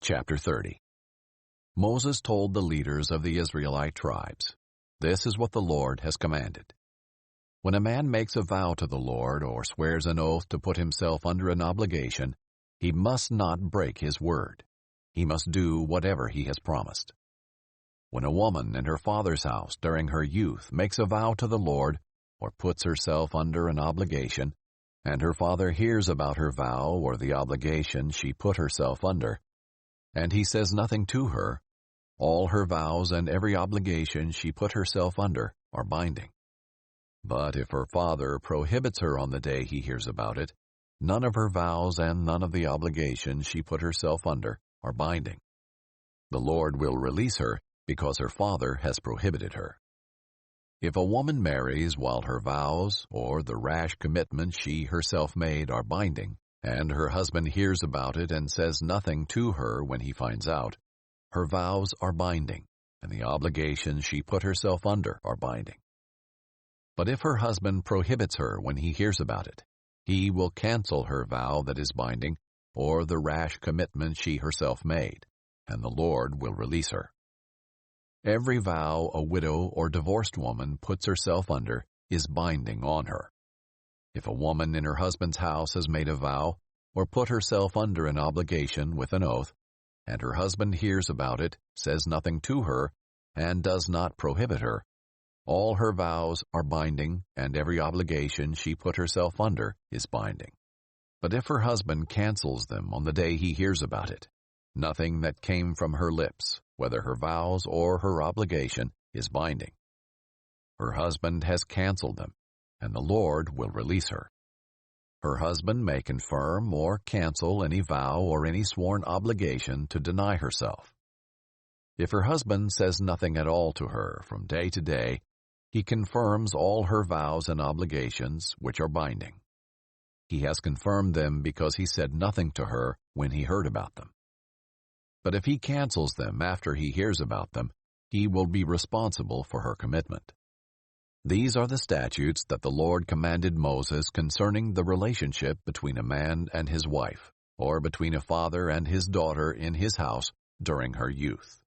Chapter 30. Moses told the leaders of the Israelite tribes, "This is what the Lord has commanded. When a man makes a vow to the Lord or swears an oath to put himself under an obligation, he must not break his word. He must do whatever he has promised. When a woman in her father's house during her youth makes a vow to the Lord or puts herself under an obligation, and her father hears about her vow or the obligation she put herself under, and he says nothing to her, all her vows and every obligation she put herself under are binding. But if her father prohibits her on the day he hears about it, none of her vows and none of the obligations she put herself under are binding. The Lord will release her because her father has prohibited her. If a woman marries while her vows or the rash commitment she herself made are binding, and her husband hears about it and says nothing to her when he finds out, her vows are binding, and the obligations she put herself under are binding. But if her husband prohibits her when he hears about it, he will cancel her vow that is binding, or the rash commitment she herself made, and the Lord will release her. Every vow a widow or divorced woman puts herself under is binding on her. If a woman in her husband's house has made a vow or put herself under an obligation with an oath, and her husband hears about it, says nothing to her, and does not prohibit her, all her vows are binding, and every obligation she put herself under is binding. But if her husband cancels them on the day he hears about it, nothing that came from her lips, whether her vows or her obligation, is binding. Her husband has canceled them, and the Lord will release her. Her husband may confirm or cancel any vow or any sworn obligation to deny herself. If her husband says nothing at all to her from day to day, he confirms all her vows and obligations which are binding. He has confirmed them because he said nothing to her when he heard about them. But if he cancels them after he hears about them, he will be responsible for her commitment. These are the statutes that the Lord commanded Moses concerning the relationship between a man and his wife, or between a father and his daughter in his house during her youth.